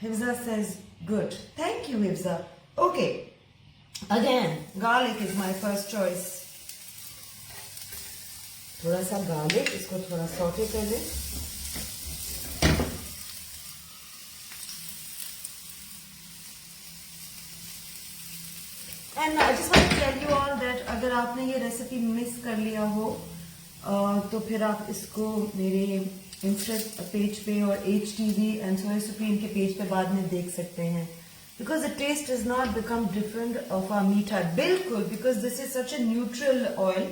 Hifza says, good. Thank you, Hifza. Okay. Again, garlic is my first choice. थोड़ा सा garlic, इसको थोड़ा saute कर लें. And I just want to tell you all that अगर आपने ये recipe miss कर लिया हो तो फिर आप इसको मेरे इंस्टा पेज पे और HTV एंड सोया सुप्रीम के पेज पे बाद में देख सकते हैं, because the taste is not become different of a meetha, बिल्कुल, because this is such a neutral oil,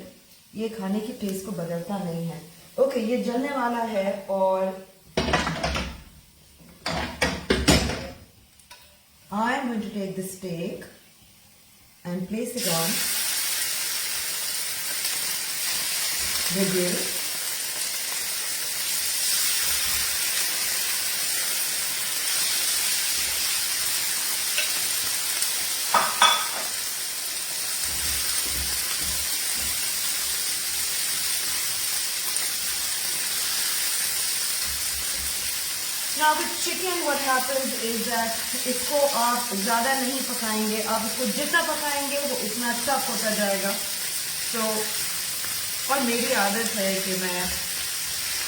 ये खाने की टेस्ट को बदलता नहीं है। ओके, ये जलने वाला है और I am going to take the steak and place it on the grill. Now with chicken what happens is that इसको आप ज़्यादा नहीं पकाएंगे, आप इसको जितना पकाएंगे वो उतना टफ होता जाएगा। तो और मेरी आदत है कि मैं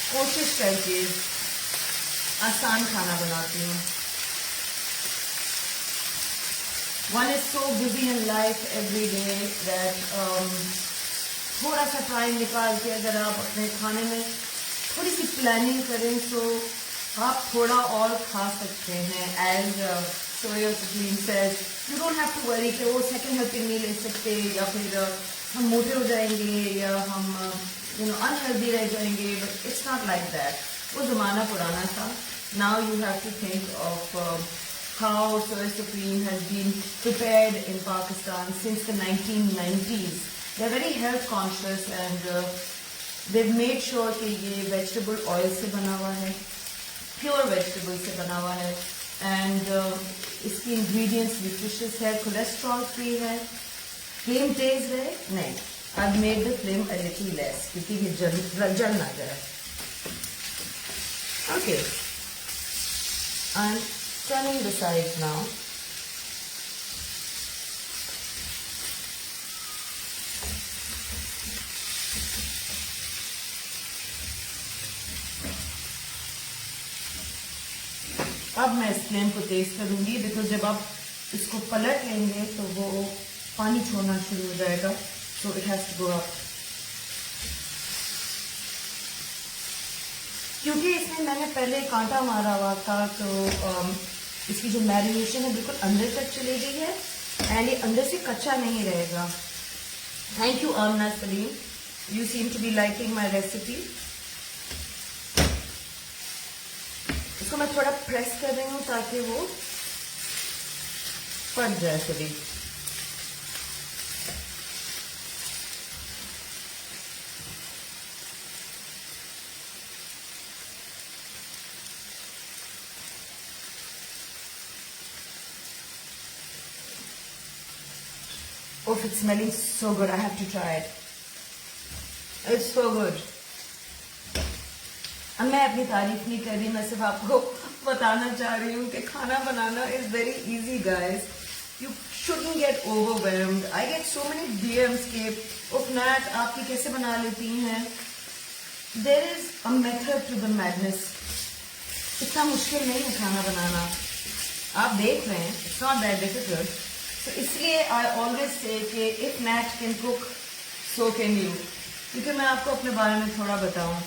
कोशिश करके आसान खाना बनाती हूँ। One is so busy in life every day that थोड़ा सा टाइम निकाल के अगर आप अपने खाने में थोड़ी सी प्लानिंग करें तो आप थोड़ा और खा सकते हैं। As Soya Supreme says, you don't have to worry कि वो सेकंड हेल्पिंग नहीं ले सकते या फिर हम मोटे हो जाएंगे या हम अनहेल्दी रह जाएंगे, but it's not like that. वो ज़माना पुराना था। Now you have to think of how Soya Supreme has been prepared in Pakistan since the 1990s। They are very health conscious and they've made sure कि ये vegetable oil से बना हुआ है, प्योर वेजिटेबल से बना हुआ है, एंड इसकी इंग्रेडिएंट्स न्यूट्रिशियस है, कोलेस्ट्रॉल फ्री है, फ्लेम तेज है नहीं। I've made the flame a little less क्योंकि ये जल ना जाए। Okay, I'm turning the sides now. अब मैं इस फ्लेम को तेज करूंगी बिकॉज जब आप इसको पलट लेंगे तो वो पानी छोड़ना शुरू हो जाएगा, so it has to go up. क्योंकि इसमें मैंने पहले कांटा मारा हुआ था तो इसकी जो मैरिनेशन है बिल्कुल अंदर तक चली गई है एंड ये अंदर से कच्चा नहीं रहेगा। Thank you Amna Saleem, you seem to be liking my recipe. इसको मैं थोड़ा प्रेस कर रही हूँ ताकि वो फट जाए सभी। Oh, it's smelling so good. I have to try it. It's so good. अब मैं अपनी तारीफ नहीं कर रही, मैं सिर्फ आपको बताना चाह रही हूँ कि खाना बनाना is very easy guys. You shouldn't get overwhelmed. I get so many DMs के उपनाट आपकी कैसे बना लेती हैं। There is a method to the madness. इतना मुश्किल नहीं है खाना बनाना, आप देख रहे हैं, इट्स नॉट दैट डिफिकल्ट। तो इसलिए आई ऑलवेज से कि if Nat can cook so can you. क्योंकि मैं आपको अपने बारे में थोड़ा बताऊँ,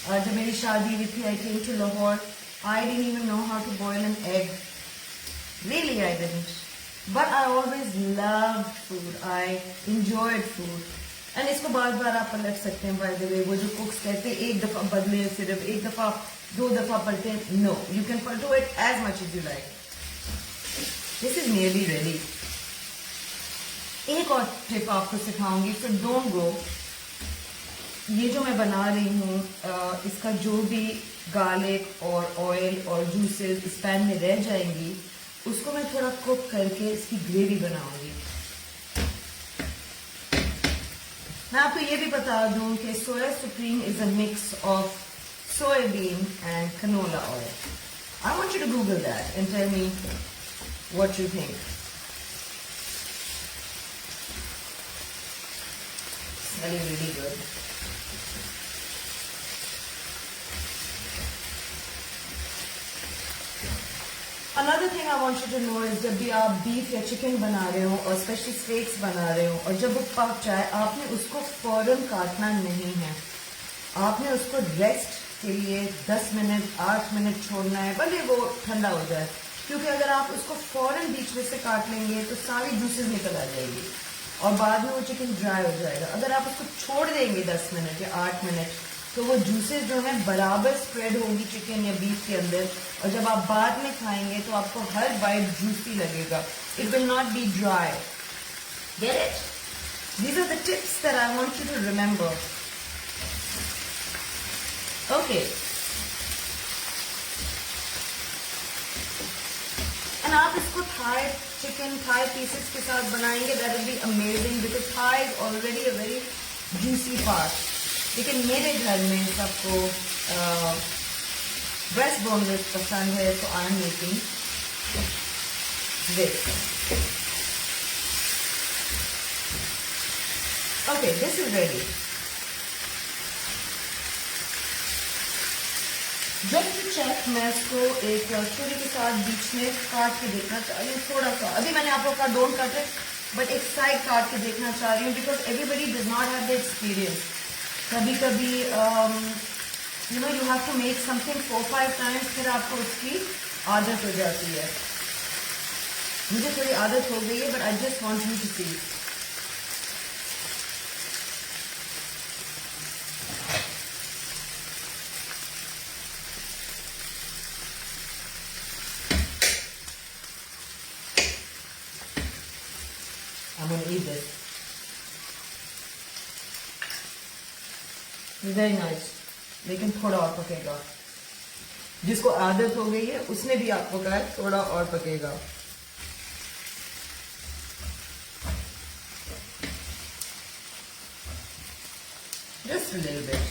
जब मेरी शादी हुई थी, I came to Lahore, I didn't even know how to boil an egg, really I didn't, but I always love food, I enjoyed food. And इसको बार बार आप पलट सकते हैं। बाय द वे, वो जो कुक्स कहते हैं एक दफा बदले, सिर्फ एक दफा दो दफा पलटे, नो, यू कैन पलटो it as much as you like. This is nearly ready. एक और टिप आपको सिखाऊंगी, सो डोंट गो। ये जो मैं बना रही हूँ, इसका जो भी गार्लिक और ऑयल और जूसेस इस पैन में रह जाएंगी, उसको मैं थोड़ा कुक करके इसकी ग्रेवी बनाऊंगी। मैं आपको ये भी बता दूं कि Soya Supreme is a mix of soybean and canola oil. I want you to Google that and tell me what you think. Smelling really good. Another thing I want you to know is जब भी आप beef या chicken बना रहे हो और specially stakes बना रहे हो और जब वो पक जाए आपने उसको फौरन काटना नहीं है। आपने उसको रेस्ट के लिए 10 मिनट 8 मिनट छोड़ना है, भले वो ठंडा हो जाए, क्योंकि अगर आप उसको फौरन बीच में से काट लेंगे तो सारी जूसेस निकल आ जाएगी और बाद में वो चिकन ड्राई हो जाएगा। अगर आप उसको छोड़ देंगे 10 मिनट या 8 मिनट तो वो जूसेस जो है बराबर स्प्रेड होंगी चिकन या बीफ के अंदर, और जब आप बाद में खाएंगे तो आपको हर बाइट जूसी लगेगा। It will not be dry. Get it? These are the tips that I want you to remember. Okay, and आप इसको थाई चिकन थाई पीसेस के साथ बनाएंगे, that will be amazing because thigh is already a very juicy part. लेकिन मेरे घर में सबको ब्रेस्ट बोनलेस पसंद है, तो I am making this. Okay, this is ready. Just to check, मैं इसको एक छुरी के साथ बीच में काट के देखना चाह रही हूँ थोड़ा सा। अभी मैंने आप लोग का डोंट कट इट, बट एक साइड काट के देखना चाह रही हूँ because everybody does not have the experience. कभी कभी you know you have to make something 4-5 times, फिर आपको उसकी आदत हो जाती है। मुझे थोड़ी आदत हो गई है, but I just want you to see. I'm gonna eat this. Very nice, लेकिन थोड़ा और पकेगा। जिसको आदत हो गई है उसने भी आपको कहा है थोड़ा और पकेगा। Just a little bit.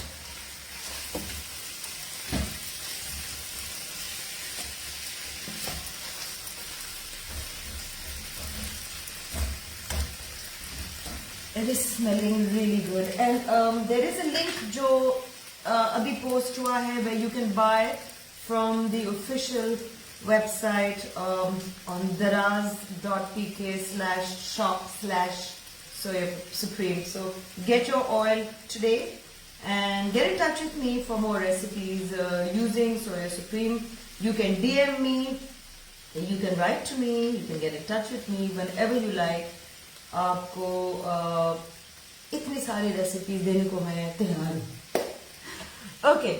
It is smelling really good, and there is a link जो अभी पोस्ट हुआ है where you can buy from the official website on daraz.pk/shop/soya supreme. So get your oil today and get in touch with me for more recipes using Soya Supreme. You can DM me, you can write to me, you can get in touch with me whenever you like. आपको इतनी सारी recipes देने को मैं तैयार हूं। Okay,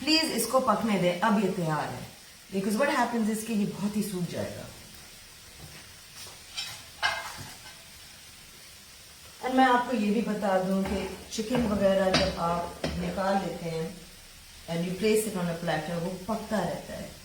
please इसको पकने दें, अब ये तैयार है। बिकॉज व्हाट हैपेंस इसके ये बहुत ही सूख जाएगा। और मैं आपको ये भी बता दूं कि चिकन वगैरह जब आप निकाल लेते हैं and you place it on a platter, वो पकता रहता है।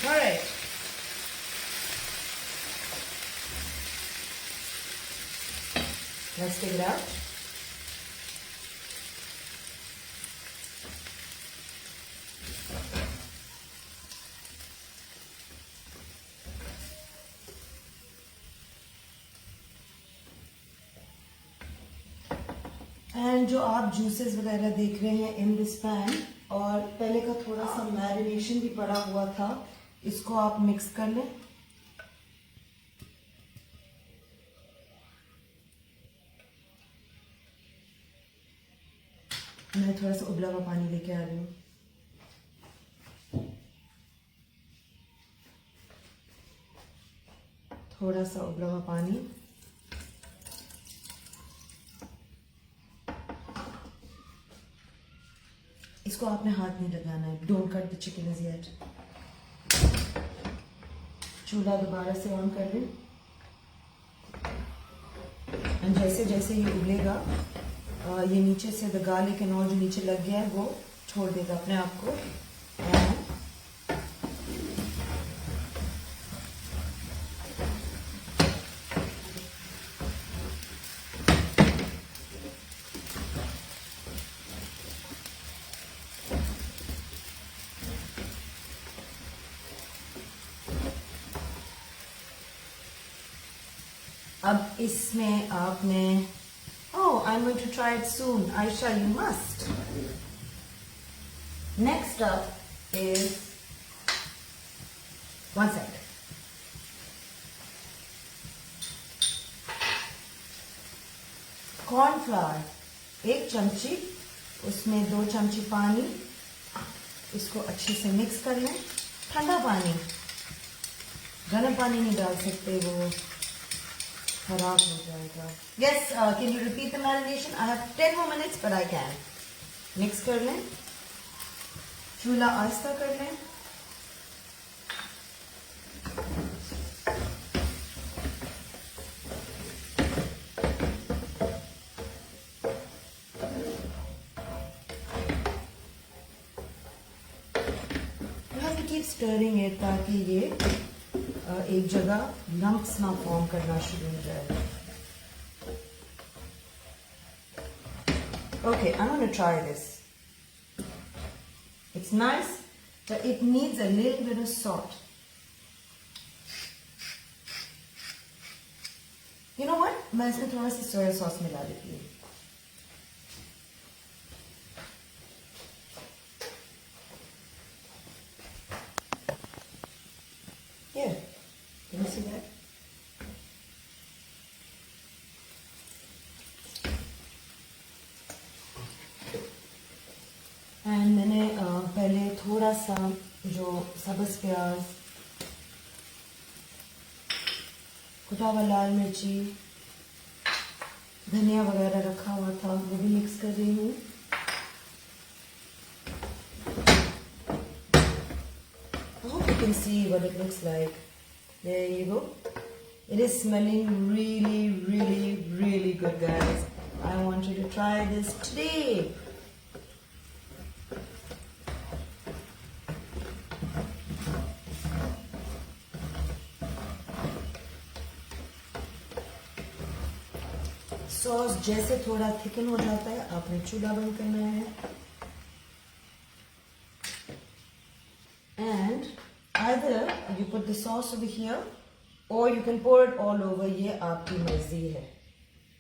All right. Let's take it out. And जो आप जूसेस वगैरह देख रहे हैं इन दिस पैन, और पहले का थोड़ा सा मैरिनेशन भी पड़ा हुआ था, इसको आप मिक्स कर लें। मैं थोड़ा सा उबला हुआ पानी लेके आ रही हूँ। थोड़ा सा उबला हुआ पानी। इसको आपने हाथ नहीं लगाना है। Don't cut the chicken as yet. चूल्हा दोबारा से ऑन कर लें, एंड जैसे जैसे ये उबलेगा ये नीचे से द गार्लिक एंड ऑयल जो नीचे लग गया है वो छोड़ देगा अपने आप को। अब इसमें आपने I'm going to try it soon. Aisha, you must. Next up is one second. Cornflour 1 चमची, उसमें 2 चमची पानी, इसको अच्छे से मिक्स कर लें। ठंडा पानी, गर्म पानी नहीं डाल सकते, वो खराब हो जाएगा। Yes, can you repeat the marination? I have 10 more minutes but I can। Mix कर लें, चूल्हा आस्था कर लें। कीप स्टरिंग इट ताकि ये एक जगह लम्प्स ना फॉर्म करना शुरू हो जाए। Okay, I'm going to try this. It's nice, but it needs a little bit of salt. You know what? मैं इसमें थोड़ा सा सोया सॉस मिला देती हूँ। Here, can you see that? And मैंने पहले थोड़ा सा जो सब्ज़ प्याज, कुटा हुआ लाल मिर्ची, धनिया वगैरह रखा हुआ था, वो भी मिक्स कर रही हूँ। I hope you can see what it looks like. There you go. It is smelling really, really, really good, guys. I want you to try this today. Sauce जैसे थोड़ा थिकन हो जाता है, आपने चूल्हा बंद करना है। And either you put the sauce over here और you can pour it all over. ये आपकी मर्जी है।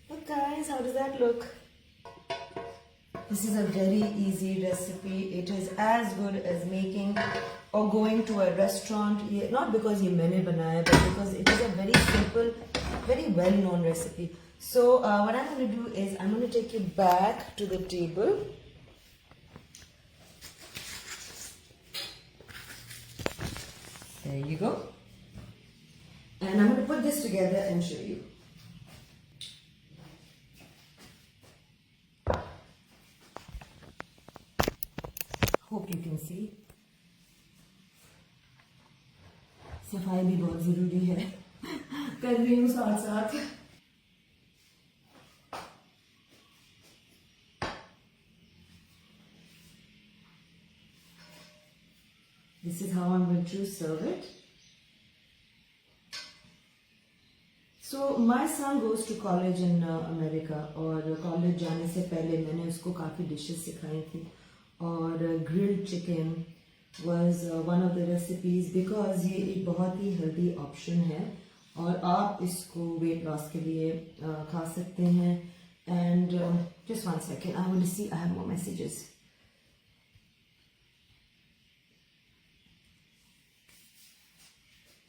But guys, how does that look? This is a very easy recipe. It is as good as making or going to a restaurant. Not because ये मैंने बनाया, but because it is a very simple, very well-known recipe. So what I'm going to do is I'm going to take you back to the table. There you go. And I'm going to put this together and show you. Hope you can see. सफाई भी बहुत जरूरी है। कर रही हूँ साथ साथ। This is how I'm going to serve it. So my son goes to college in America, और कॉलेज जाने से पहले मैंने उसको काफ़ी डिशेस सिखाई थी, और grilled chicken was one of the recipes because ये एक बहुत ही हेल्दी ऑप्शन है और आप इसको वेट लॉस के लिए खा सकते हैं. And just one second, I want to see, I have more messages.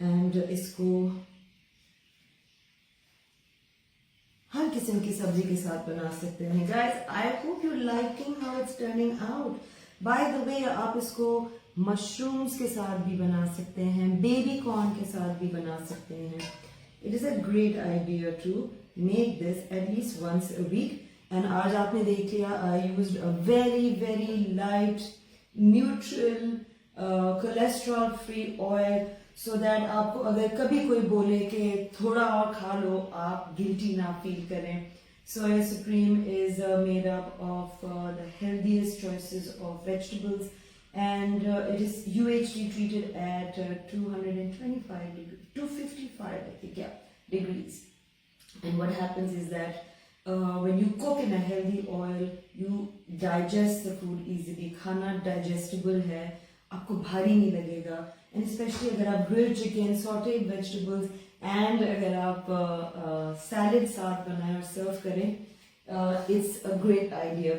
And इसको हर किस्म की सब्जी के साथ बना सकते हैं. Guys, I hope you're liking how it's turning out. By the way, आप इसको मशरूम्स के साथ भी बना सकते हैं, बेबी कॉर्न के साथ भी बना सकते हैं. It is a great idea to make this at least once a week. And आज आपने देख लिया, I used a very light, neutral, cholesterol free oil. So that आपको अगर कभी कोई बोले कि थोड़ा और खा लो, आप गिल्टी ना फील करें. Soya Supreme is made up of the healthiest choices of vegetables, and it is UHT treated at 225 degrees, 255 I think, yeah, degrees. And what happens is that when you cook in a healthy oil, you digest the food easily. खाना digestible है, आपको भारी नहीं लगेगा. And especially अगर आप grilled chicken, sauteed vegetables and अगर आप सैलेड साथ बनाएं और सर्व करें, it's a great idea.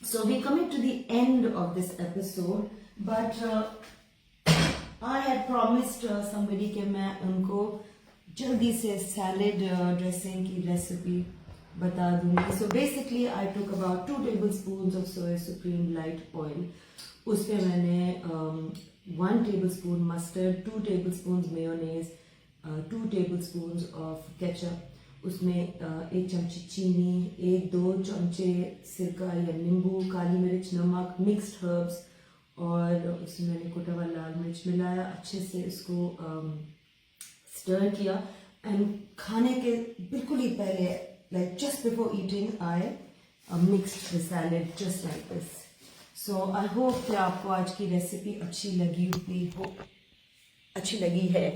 So we're coming to the end of this episode, but I had promised somebody कि मैं उनको जल्दी से सैलेड ड्रेसिंग की रेसिपी बता दूंगी. So basically I took about 2 tablespoons of soya supreme light oil. उसमें मैंने 1 tablespoon mustard, 2 tablespoons mayonnaise, 2 tablespoons of ketchup, उसमें 1 चमची चीनी, 1-2 चमचे सिरका या नींबू, काली मिर्च, नमक, मिक्स्ड हर्ब्स, और उसमें मैंने कुटा हुआ लाल मिर्च मिलाया. अच्छे से इसको स्टर किया एंड खाने के बिल्कुल ही पहले, like just before eating, I mixed the salad just like this. So I hope कि आपको आज की रेसिपी अच्छी लगी है.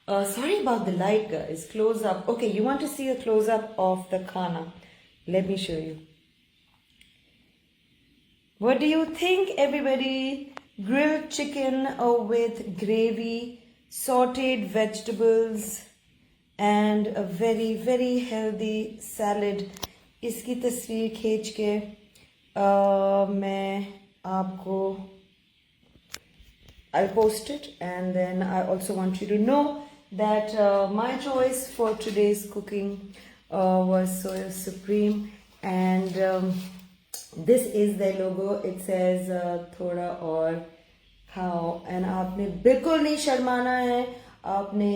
Sorry about the light, guys. Close up. Okay, you want to see a close up of the khana? Let me show you. What do you think, everybody? Grilled chicken with gravy, sauteed vegetables, and a very, very healthy salad. इसकी तस्वीर खींच के मैं आपको I'll post it, and then I also want you to know that my choice for today's cooking was Soya Supreme, and this is their logo. It says thoda aur khao, and आपने बिल्कुल नहीं शर्माना है, आपने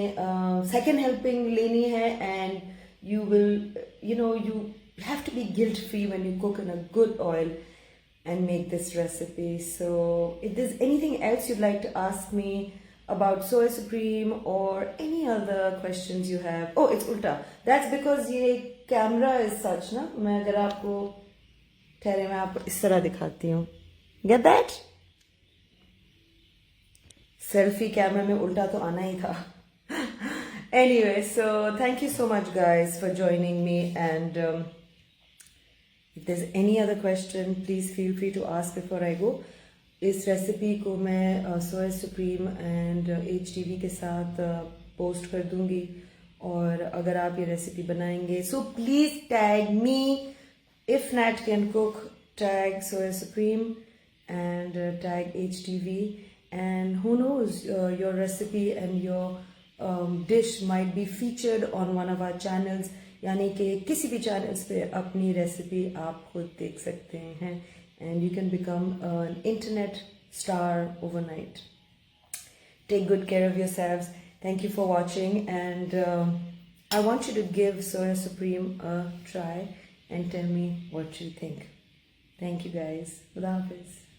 second helping लेनी है, and you will, you have to be guilt free when you cook in a good oil and make this recipe. So if there's anything else you'd like to ask me about Soya Supreme or any other questions you have. Oh, it's ulta. That's because ये camera is such, ना, मैं अगर आपको ठहरे मैं आपको इस तरह दिखाती हूँ. Get that? Selfie camera में उल्टा तो आना ही था. Anyway, so thank you so much, guys, for joining me, and if there's any other question, please feel free to ask before I go. इस रेसिपी को मैं सोया सुप्रीम एंड HTV के साथ पोस्ट कर दूंगी, और अगर आप ये रेसिपी बनाएंगे, so please tag me. If Nat can cook, tag Soya Supreme and tag HTV, and who knows, your recipe and your dish might be featured on one of our channels. यानी कि किसी भी channels पे अपनी recipe आप खुद देख सकते हैं, and you can become an internet star overnight. Take good care of yourselves. Thank you for watching, and I want you to give Soya Supreme a try and tell me what you think. Thank you, guys. Khuda Hafiz.